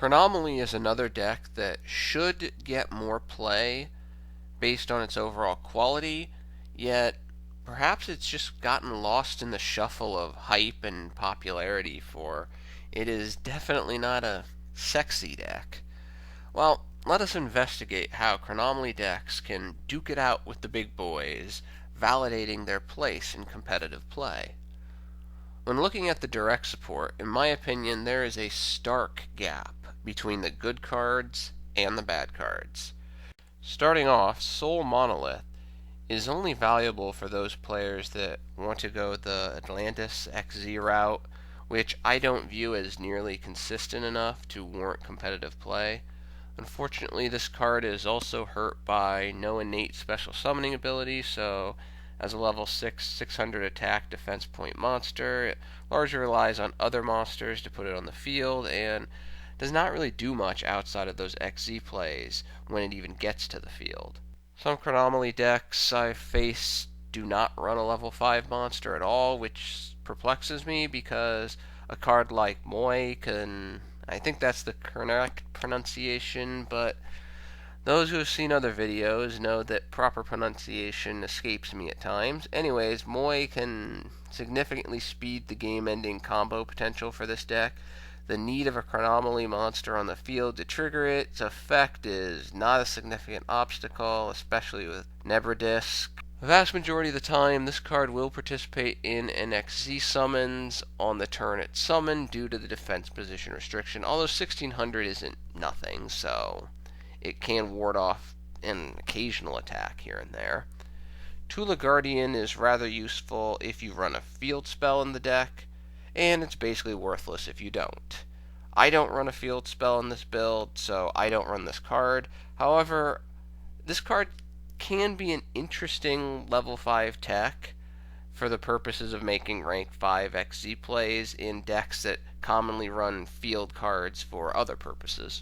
Chronomaly is another deck that should get more play based on its overall quality, yet perhaps it's just gotten lost in the shuffle of hype and popularity, for it is definitely not a sexy deck. Well, let us investigate how Chronomaly decks can duke it out with the big boys, validating their place in competitive play. When looking at the direct support, in my opinion, there is a stark gap between the good cards and the bad cards. Starting off, Soul Monolith is only valuable for those players that want to go the Atlantis XZ route, which I don't view as nearly consistent enough to warrant competitive play. Unfortunately, this card is also hurt by no innate special summoning ability, so as a level 6, 600 attack defense point monster, it largely relies on other monsters to put it on the field, and does not really do much outside of those XZ plays when it even gets to the field. Some Chronomaly decks I've faced do not run a level 5 monster at all, which perplexes me because a card like Maoi can, I think that's the correct pronunciation, but those who have seen other videos know that proper pronunciation escapes me at times. Anyways, Maoi can significantly speed the game-ending combo potential for this deck. The need of a Chronomaly monster on the field to trigger its effect is not a significant obstacle, especially with Nebra disc. The vast majority of the time, this card will participate in an XZ summons on the turn it's summoned due to the defense position restriction, although 1600 isn't nothing, so it can ward off an occasional attack here and there. Tula Guardian is rather useful if you run a field spell in the deck, and it's basically worthless if you don't. I don't run a field spell in this build, so I don't run this card. However, this card can be an interesting level 5 tech for the purposes of making rank 5 XZ plays in decks that commonly run field cards for other purposes.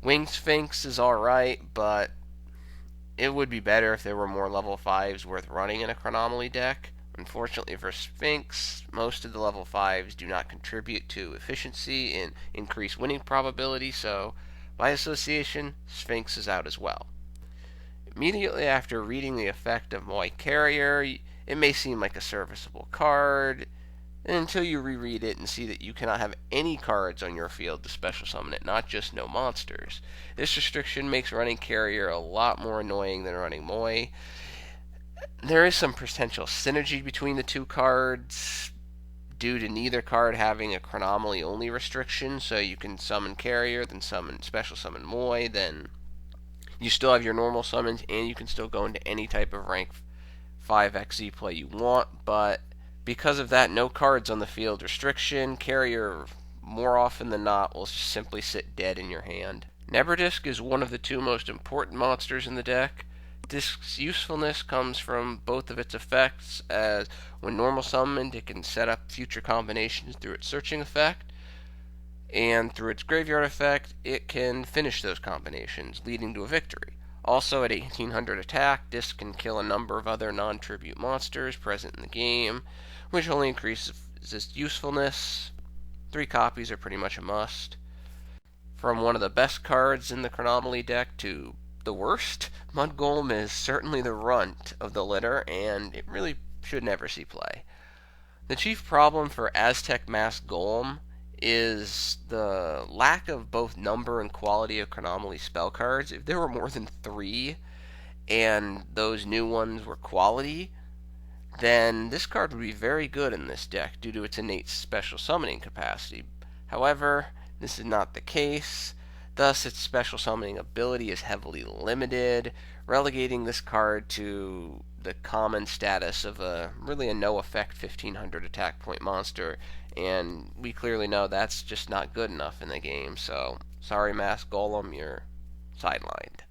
Winged Sphinx is alright, but it would be better if there were more level 5s worth running in a Chronomaly deck. Unfortunately for Sphinx, most of the level 5s do not contribute to efficiency and increased winning probability, so by association, Sphinx is out as well. Immediately after reading the effect of Maoi Carrier, it may seem like a serviceable card, until you reread it and see that you cannot have any cards on your field to special summon it, not just no monsters. This restriction makes running Carrier a lot more annoying than running Maoi. There is some potential synergy between the two cards due to neither card having a Chronomaly only restriction, so you can summon Carrier, then special summon Maoi, then you still have your normal summons, and you can still go into any type of rank 5 XZ play you want, but because of that no cards on the field restriction, Carrier more often than not will just simply sit dead in your hand. Nebra disc is one of the two most important monsters in the deck. Disc's usefulness comes from both of its effects, as when normal summoned it can set up future combinations through its searching effect, and through its graveyard effect it can finish those combinations, leading to a victory. Also at 1800 attack, Disc can kill a number of other non-tribute monsters present in the game, which only increases its usefulness. 3 copies are pretty much a must. From one of the best cards in the Chronomaly deck to the worst, Mud Golem is certainly the runt of the litter, and it really should never see play. The chief problem for Aztec Mask Golem is the lack of both number and quality of Chronomaly spell cards. If there were more than 3, and those new ones were quality, then this card would be very good in this deck due to its innate special summoning capacity. However, this is not the case. Thus, its special summoning ability is heavily limited, relegating this card to the common status of really a no-effect 1500 attack point monster, and we clearly know that's just not good enough in the game, so sorry Mask Golem, you're sidelined.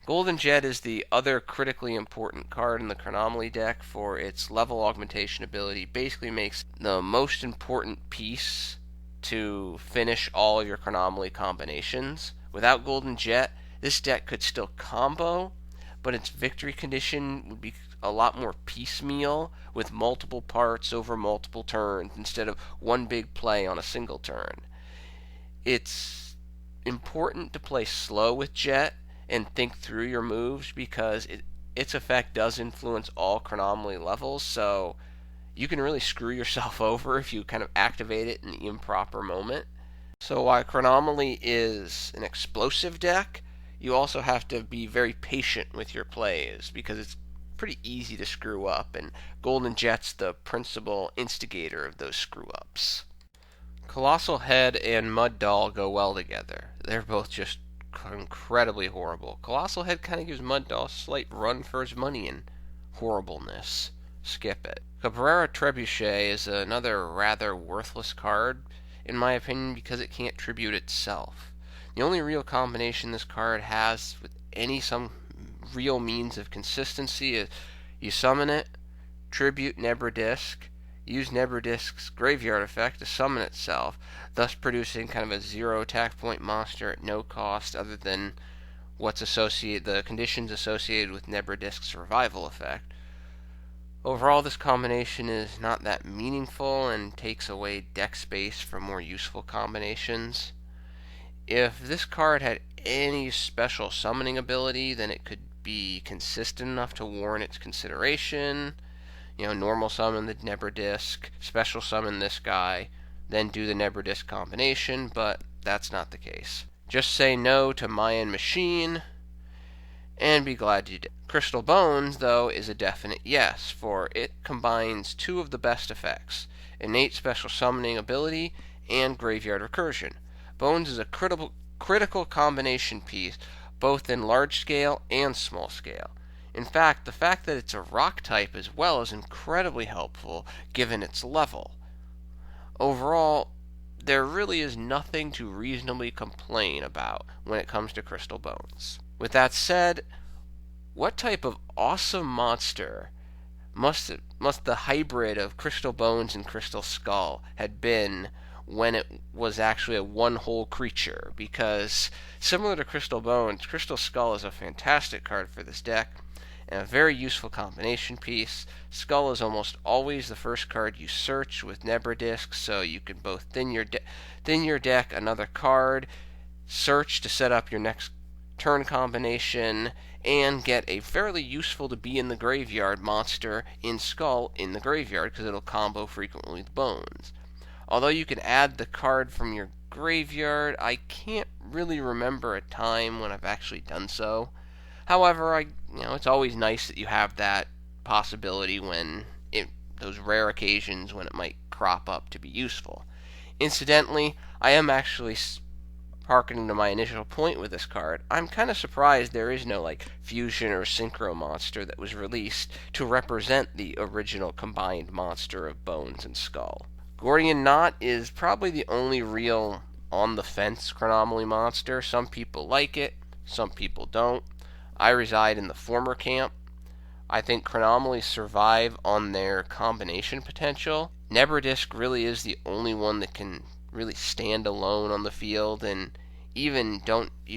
Golden Jet is the other critically important card in the Chronomaly deck for its level augmentation ability. Basically makes the most important piece to finish all your Chronomaly combinations. Without Golden Jet, this deck could still combo, but its victory condition would be a lot more piecemeal, with multiple parts over multiple turns instead of one big play on a single turn. It's important to play slow with Jet and think through your moves because its effect does influence all Chronomaly levels, so you can really screw yourself over if you kind of activate it in the improper moment. So while Chronomaly is an explosive deck, you also have to be very patient with your plays because it's pretty easy to screw up, and Golden Jet's the principal instigator of those screw-ups. Colossal Head and Mud Doll go well together. They're both just incredibly horrible. Colossal Head kind of gives Mud Doll a slight run for his money in horribleness. Skip it. Cabrera Trebuchet is another rather worthless card, in my opinion, because it can't tribute itself. The only real combination this card has with some real means of consistency is you summon it, tribute Nebra Disc, use Nebra Disc's graveyard effect to summon itself, thus producing kind of a 0 attack point monster at no cost other than the conditions associated with Nebra Disc's survival effect. Overall, this combination is not that meaningful and takes away deck space from more useful combinations. If this card had any special summoning ability, then it could be consistent enough to warrant its consideration. Normal summon the Nebra Disc, special summon this guy, then do the Nebra Disc combination, but that's not the case. Just say no to Mayan Machine, and be glad you did. Crystal Bones, though, is a definite yes, for it combines two of the best effects, innate special summoning ability and graveyard recursion. Bones is a critical combination piece, both in large scale and small scale. In fact, the fact that it's a rock type as well is incredibly helpful given its level. Overall, there really is nothing to reasonably complain about when it comes to Crystal Bones. With that said, what type of awesome monster must the hybrid of Crystal Bones and Crystal Skull had been when it was actually a one-whole creature? Because similar to Crystal Bones, Crystal Skull is a fantastic card for this deck and a very useful combination piece. Skull is almost always the first card you search with Nebra Disc, so you can both thin your deck another card, search to set up your next turn combination, and get a fairly useful to be in the graveyard monster in Skull in the graveyard because it'll combo frequently with Bones. Although you can add the card from your graveyard, I can't really remember a time when I've actually done so. However, it's always nice that you have that possibility those rare occasions when it might crop up to be useful. Incidentally, I am actually harkening to my initial point with this card. I'm kind of surprised there is no fusion or synchro monster that was released to represent the original combined monster of Bones and Skull. Gordian Knot is probably the only real on-the-fence Chronomaly monster. Some people like it, some people don't. I reside in the former camp. I think Chronomaly survive on their combination potential. Nebra Disc really is the only one that can really stand alone on the field, and you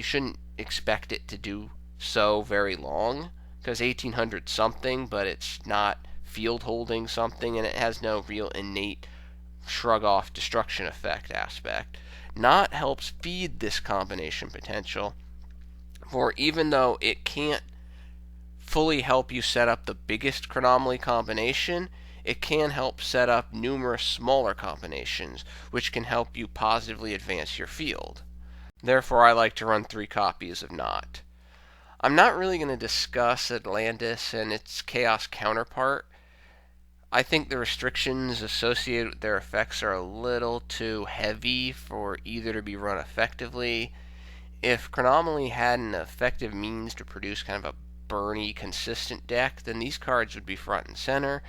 shouldn't expect it to do so very long, because 1800 something, but it's not field holding something, and it has no real innate shrug off destruction effect aspect. Knot helps feed this combination potential, for even though it can't fully help you set up the biggest Chronomaly combination, it can help set up numerous smaller combinations, which can help you positively advance your field. Therefore, I like to run 3 copies of Knot. I'm not really going to discuss Atlantis and its Chaos counterpart. I think the restrictions associated with their effects are a little too heavy for either to be run effectively. If Chronomaly had an effective means to produce kind of a burny, consistent deck, then these cards would be front and center.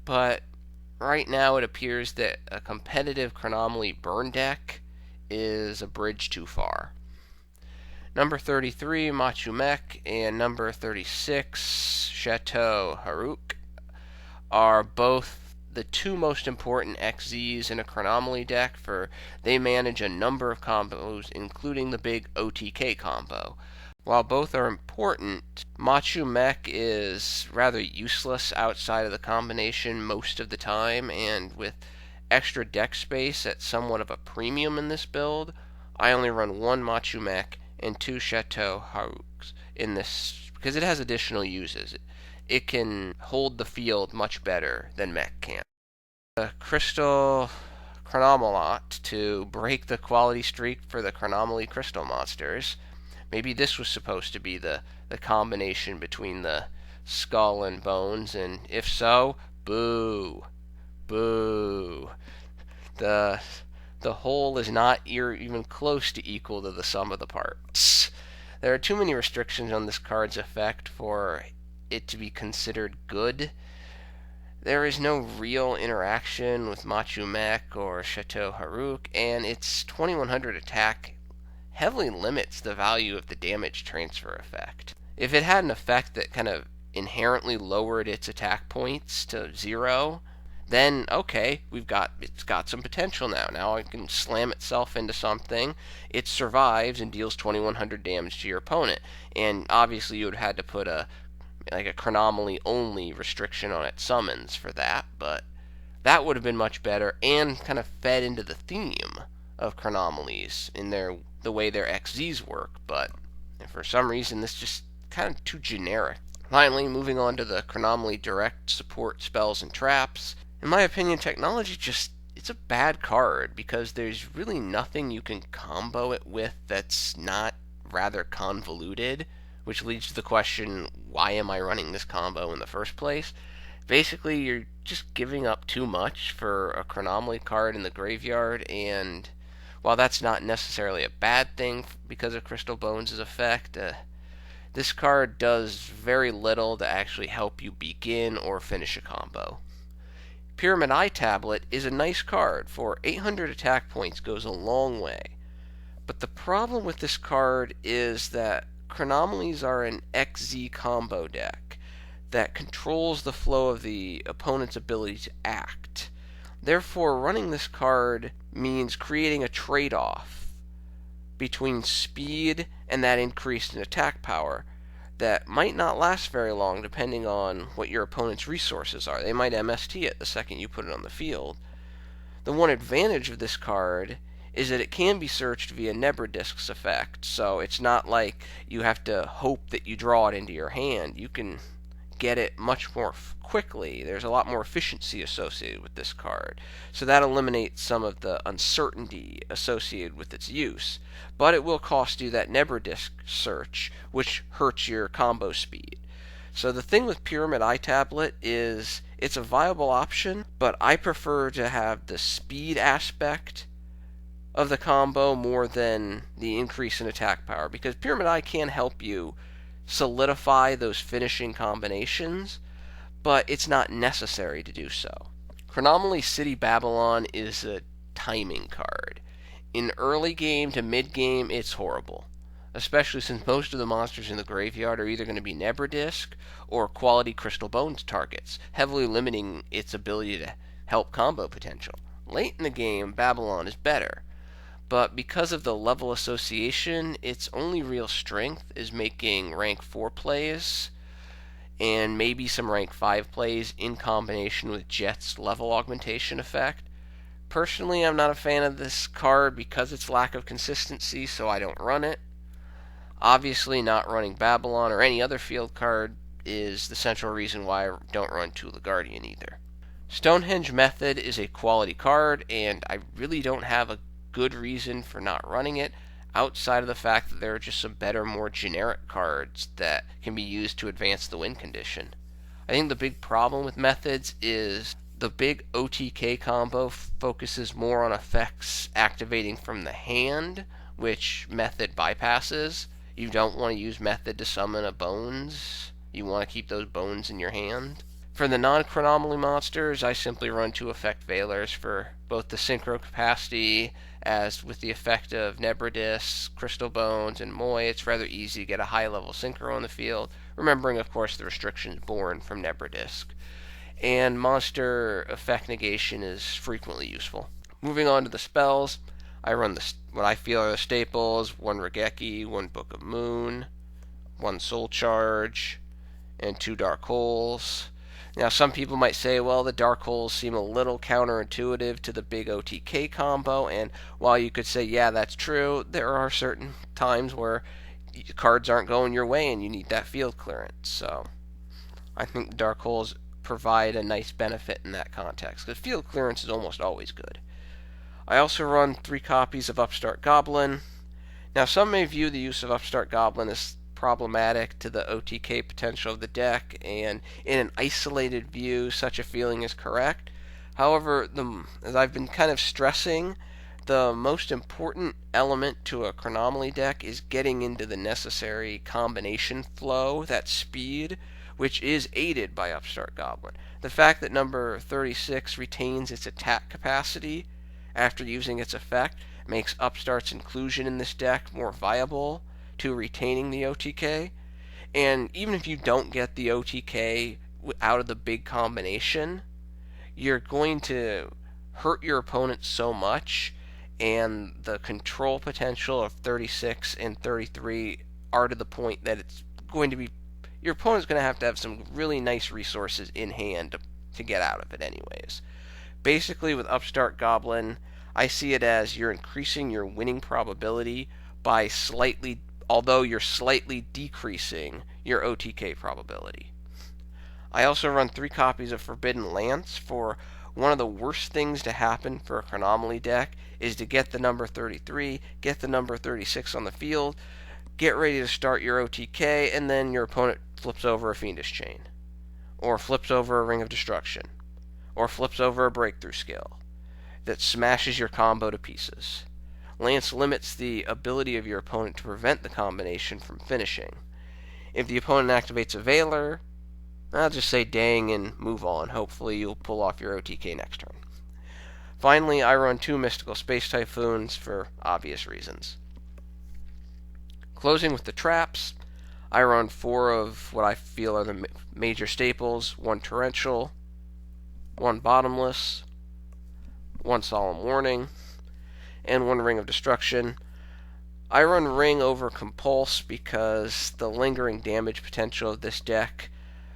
But right now it appears that a competitive Chronomaly burn deck is a bridge too far. Number 33, Machu Mech, and number 36, Chateau Huyuk, are both the two most important XZs in a Chronomaly deck, for they manage a number of combos, including the big OTK combo. While both are important, Machu Mech is rather useless outside of the combination most of the time, and with extra deck space at somewhat of a premium in this build, I only run one Machu Mech and two Chateau Huyuks in this because it has additional uses. It can hold the field much better than Mech can. The Crystal Chronomaly to break the quality streak for the Chronomaly Crystal monsters. Maybe this was supposed to be the combination between the skull and bones, and if so, boo. Boo. The whole is not even close to equal to the sum of the parts. There are too many restrictions on this card's effect for it to be considered good. There is no real interaction with Machu Mech or Chateau Huyuk, and its 2100 attack heavily limits the value of the damage transfer effect. If it had an effect that kind of inherently lowered its attack points to 0, then okay, it's got some potential now. Now it can slam itself into something, it survives and deals 2100 damage to your opponent. And obviously you would have had to put a Chronomaly only restriction on its summons for that, but that would have been much better and kind of fed into the theme of Chronomalies in the way their XZs work, but for some reason this just kind of too generic. Finally, moving on to the Chronomaly direct support spells and traps. In my opinion, technology it's a bad card because there's really nothing you can combo it with that's not rather convoluted, which leads to the question, why am I running this combo in the first place? Basically, you're just giving up too much for a Chronomaly card in the graveyard, and while that's not necessarily a bad thing because of Crystal Bones' effect, this card does very little to actually help you begin or finish a combo. Pyramid Eye Tablet is a nice card. For 800 attack points goes a long way. But the problem with this card is that Chronomalies are an XZ combo deck that controls the flow of the opponent's ability to act. Therefore, running this card means creating a trade-off between speed and that increase in attack power that might not last very long depending on what your opponent's resources are. They might MST it the second you put it on the field. The one advantage of this card is that it can be searched via Nebra Disc's effect, so it's not like you have to hope that you draw it into your hand. You can get it much more quickly. There's a lot more efficiency associated with this card, so that eliminates some of the uncertainty associated with its use. But it will cost you that Nebra Disc search, which hurts your combo speed. So the thing with Pyramid Eye Tablet is it's a viable option, but I prefer to have the speed aspect of the combo more than the increase in attack power, because Pyramid Eye can help you solidify those finishing combinations, but it's not necessary to do so. Chronomaly City Babylon is a timing card. In early game to mid game, it's horrible, especially since most of the monsters in the graveyard are either going to be Nebra Disc or quality Crystal Bones targets, heavily limiting its ability to help combo potential. Late in the game, Babylon is better, but because of the level association, its only real strength is making rank 4 plays and maybe some rank 5 plays in combination with Jet's level augmentation effect. Personally, I'm not a fan of this card because of its lack of consistency, so I don't run it. Obviously, not running Babylon or any other field card is the central reason why I don't run Tula Guardian either. Stonehenge Method is a quality card, and I really don't have a good reason for not running it outside of the fact that there are just some better, more generic cards that can be used to advance the win condition. I think the big problem with methods is the big OTK combo focuses more on effects activating from the hand, which method bypasses. You don't want to use method to summon a bones. You want to keep those bones in your hand. For the non-Chronomaly monsters, I simply run 2 effect Veilers for both the synchro capacity, as with the effect of Nebra Disc, Crystal Bones, and Maoi, it's rather easy to get a high-level synchro on the field, remembering, of course, the restrictions born from Nebra Disc. And monster effect negation is frequently useful. Moving on to the spells, I run what I feel are the staples: 1 Raigeki, 1 Book of Moon, 1 Soul Charge, and 2 Dark Holes. Now, some people might say, well, the dark holes seem a little counterintuitive to the big OTK combo, and while you could say, yeah, that's true, there are certain times where cards aren't going your way and you need that field clearance. So I think dark holes provide a nice benefit in that context, because field clearance is almost always good. I also run 3 copies of Upstart Goblin. Now, some may view the use of Upstart Goblin as problematic to the OTK potential of the deck, and in an isolated view, such a feeling is correct. However, as I've been kind of stressing, the most important element to a Chronomaly deck is getting into the necessary combination flow, that speed, which is aided by Upstart Goblin. The fact that number 36 retains its attack capacity after using its effect makes Upstart's inclusion in this deck more viable to retaining the OTK. And even if you don't get the OTK out of the big combination, you're going to hurt your opponent so much, and the control potential of 36 and 33 are to the point that it's going to be, your opponent's going to have some really nice resources in hand to get out of it anyways. Basically, with Upstart Goblin, I see it as you're increasing your winning probability by slightly, although you're slightly decreasing your OTK probability. I also run 3 copies of Forbidden Lance. For one of the worst things to happen for a Chronomaly deck is to get the number 33, get the number 36 on the field, get ready to start your OTK, and then your opponent flips over a Fiendish Chain, or flips over a Ring of Destruction, or flips over a Breakthrough Skill that smashes your combo to pieces. Lance limits the ability of your opponent to prevent the combination from finishing. If the opponent activates a Veiler, I'll just say dang and move on. Hopefully you'll pull off your OTK next turn. Finally, I run 2 Mystical Space Typhoons for obvious reasons. Closing with the traps, I run 4 of what I feel are the major staples: 1 Torrential, 1 Bottomless, 1 Solemn Warning, and 1 Ring of Destruction. I run Ring over Compulse because the lingering damage potential of this deck,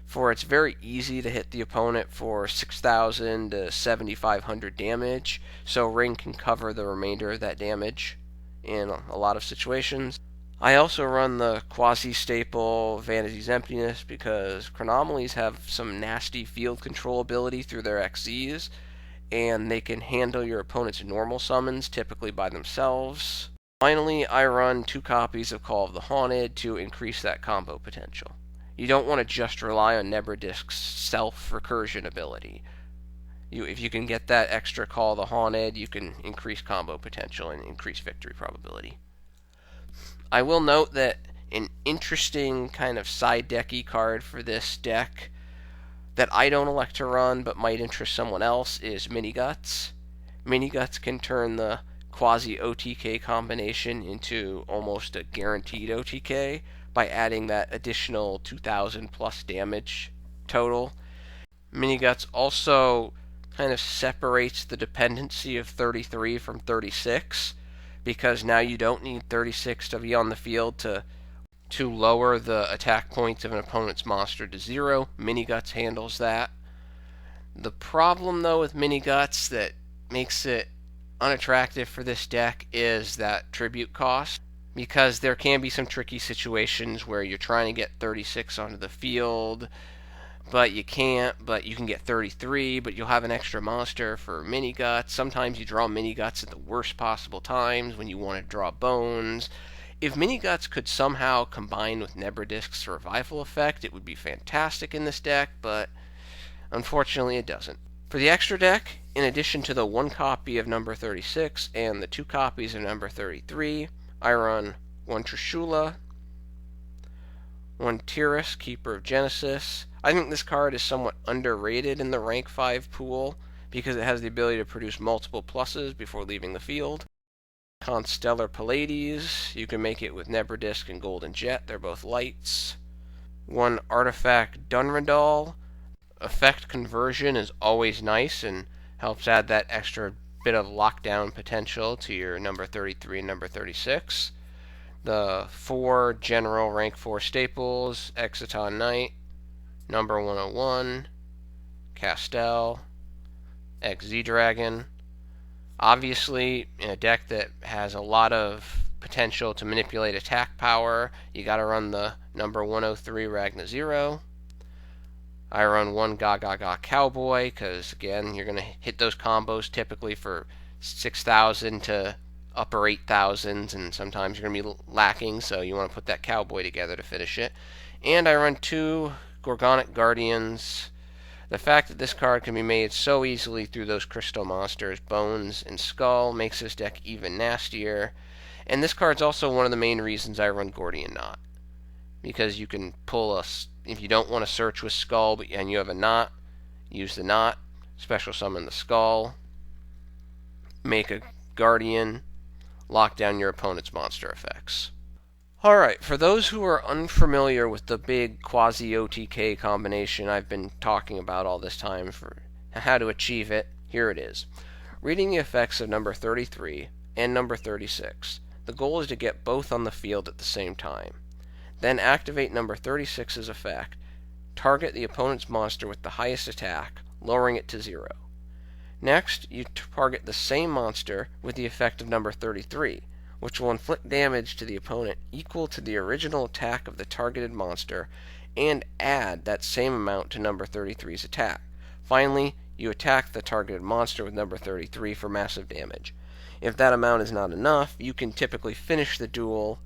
for it's very easy to hit the opponent for 6,000 to 7,500 damage, so Ring can cover the remainder of that damage in a lot of situations. I also run the quasi-staple Vanity's Emptiness because Chronomalies have some nasty field control ability through their XZs, and they can handle your opponent's normal summons, typically by themselves. Finally, I run 2 copies of Call of the Haunted to increase that combo potential. You don't want to just rely on Nebra Disc's self-recursion ability. If you can get that extra Call of the Haunted, you can increase combo potential and increase victory probability. I will note that an interesting kind of side decky card for this deck that I don't elect to run but might interest someone else is Mini Guts. Mini Guts can turn the quasi-OTK combination into almost a guaranteed OTK by adding that additional 2,000 plus damage total. Mini Guts also kind of separates the dependency of 33 from 36, because now you don't need 36 to be on the field to lower the attack points of an opponent's monster to 0. Mini Guts handles that. The problem, though, with Mini Guts that makes it unattractive for this deck is that tribute cost, because there can be some tricky situations where you're trying to get 36 onto the field, but you can't, but you can get 33, but you'll have an extra monster for Mini Guts. Sometimes you draw Mini Guts at the worst possible times when you want to draw bones. If Mini Guts could somehow combine with Nebra Disc's Revival effect, it would be fantastic in this deck, but unfortunately it doesn't. For the extra deck, in addition to the 1 copy of number 36 and the 2 copies of number 33, I run 1 Trishula, 1 Tiras, Keeper of Genesis. I think this card is somewhat underrated in the rank 5 pool because it has the ability to produce multiple pluses before leaving the field. Constellar Pleiades, you can make it with Nebra Disc and Golden Jet, they're both lights. 1 Artifact Durendal. Effect conversion is always nice and helps add that extra bit of lockdown potential to your number 33 and number 36. The 4 general rank 4 staples: Exciton Knight, number 101, Castel, X-Z-Dragon. Obviously, in a deck that has a lot of potential to manipulate attack power, you gotta run the number 103 Ragna Zero. I run one Gaga Cowboy, because again, you're gonna hit those combos typically for 6,000 to upper 8,000s, and sometimes you're gonna be lacking, so you want to put that Cowboy together to finish it. And I run two Gorgonic Guardians. The fact that this card can be made so easily through those crystal monsters, Bones and Skull, makes this deck even nastier. And this card's also one of the main reasons I run Gordian Knot. Because you can pull if you don't want to search with Skull and you have a Knot, use the Knot, special summon the Skull, make a Guardian, lock down your opponent's monster effects. Alright, for those who are unfamiliar with the big quasi-OTK combination I've been talking about all this time for how to achieve it, here it is. Reading the effects of number 33 and number 36, the goal is to get both on the field at the same time. Then activate number 36's effect, target the opponent's monster with the highest attack, lowering it to 0. Next, you target the same monster with the effect of number 33, which will inflict damage to the opponent equal to the original attack of the targeted monster, and add that same amount to number 33's attack. Finally, you attack the targeted monster with number 33 for massive damage. If that amount is not enough, you can typically finish the duel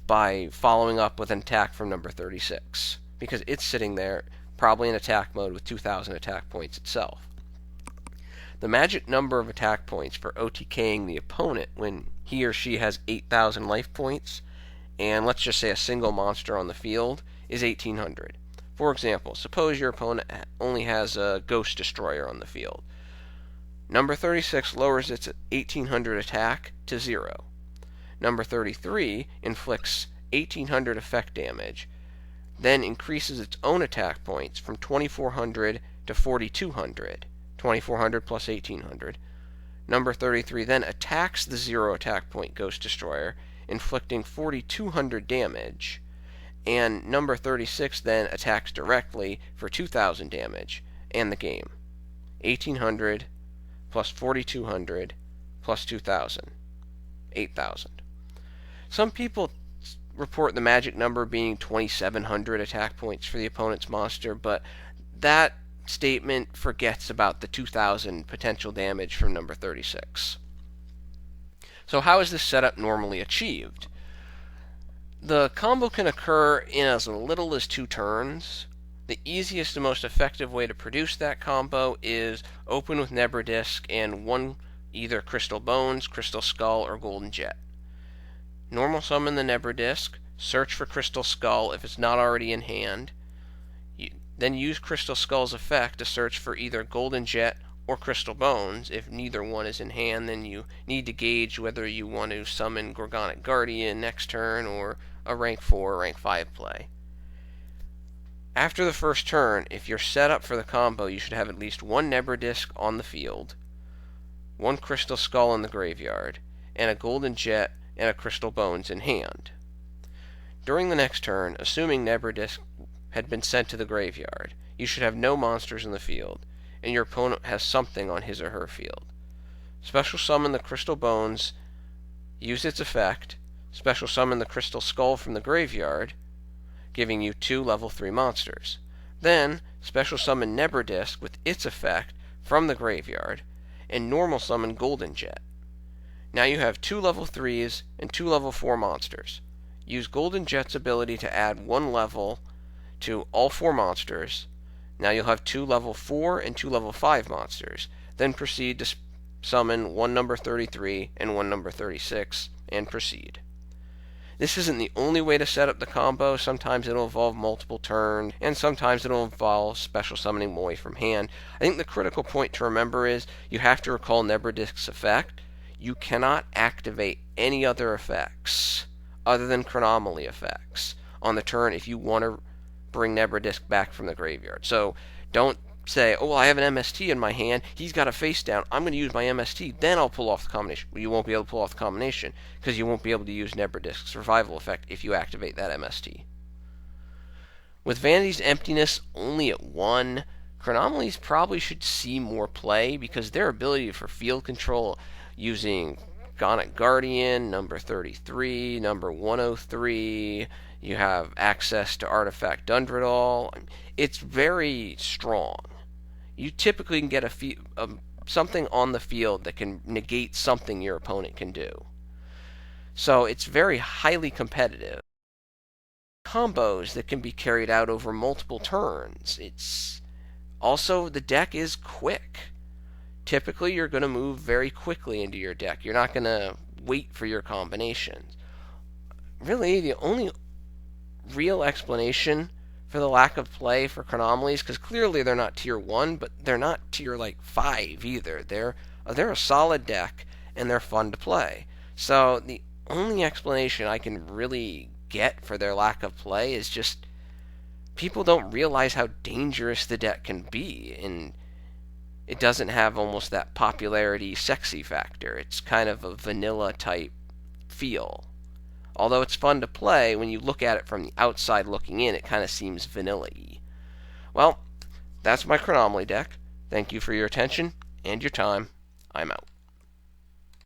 by following up with an attack from number 36, because it's sitting there, probably in attack mode with 2,000 attack points itself. The magic number of attack points for OTKing the opponent when he or she has 8,000 life points, and let's just say a single monster on the field, is 1,800. For example, suppose your opponent only has a Ghost Destroyer on the field. Number 36 lowers its 1,800 attack to 0. Number 33 inflicts 1,800 effect damage, then increases its own attack points from 2,400 to 4,200. 2,400 plus 1,800. Number 33 then attacks the 0 attack point Ghost Destroyer, inflicting 4,200 damage, and number 36 then attacks directly for 2,000 damage, and the game. 1,800 plus 4,200 plus 2,000. 8,000. Some people report the magic number being 2,700 attack points for the opponent's monster, but that statement forgets about the 2,000 potential damage from number 36. So how is this setup normally achieved? The combo can occur in as little as 2 turns. The easiest and most effective way to produce that combo is open with Nebra Disc and one either Crystal Bones, Crystal Skull, or Golden Jet. Normal summon the Nebra Disc, search for Crystal Skull if it's not already in hand, then use Crystal Skull's effect to search for either Golden Jet or Crystal Bones. If neither one is in hand, then you need to gauge whether you want to summon Gorgonic Guardian next turn or a rank 4 or rank 5 play. After the first turn, if you're set up for the combo, you should have at least one Nebra Disc on the field, one Crystal Skull in the graveyard, and a Golden Jet and a Crystal Bones in hand. During the next turn, assuming Nebra Disc had been sent to the graveyard, you should have no monsters in the field, and your opponent has something on his or her field. Special summon the Crystal Bones, use its effect, special summon the Crystal Skull from the graveyard, giving you 2 level 3 monsters. Then, special summon Nebra Disc with its effect from the graveyard, and normal summon Golden Jet. Now you have 2 level 3s and 2 level 4 monsters. Use Golden Jet's ability to add 1 level to all 4 monsters. Now you'll have 2 level 4 and 2 level 5 monsters. Then proceed to summon one number 33 and one number 36, and proceed. This isn't the only way to set up the combo. Sometimes it'll involve multiple turns, and sometimes it'll involve special summoning Maoi from hand. I think the critical point to remember is you have to recall Nebra Disc's effect. You cannot activate any other effects other than Chronomaly effects on the turn if you want to bring Nebra Disc back from the graveyard. So don't say, oh, well, I have an MST in my hand, he's got a face down, I'm going to use my MST, then I'll pull off the combination. Well, you won't be able to pull off the combination because you won't be able to use Nebra Disc's revival effect if you activate that MST. With Vanity's Emptiness only at 1, Chronomalies probably should see more play because their ability for field control using Gordian, number 33, number 103, you have access to Artifact Durendal. It's very strong. You typically can get something on the field that can negate something your opponent can do. So it's very highly competitive. Combos that can be carried out over multiple turns. It's also, the deck is quick. Typically, you're going to move very quickly into your deck. You're not going to wait for your combinations. Really, the only real explanation for the lack of play for Chronomalies, because clearly they're not tier 1, but they're not tier 5 either. They're a solid deck, and they're fun to play. So the only explanation I can really get for their lack of play is just people don't realize how dangerous the deck can be, and it doesn't have almost that popularity sexy factor. It's kind of a vanilla type feel. Although it's fun to play, when you look at it from the outside looking in, it kind of seems vanilla-y. Well, that's my Chronomaly deck. Thank you for your attention and your time. I'm out.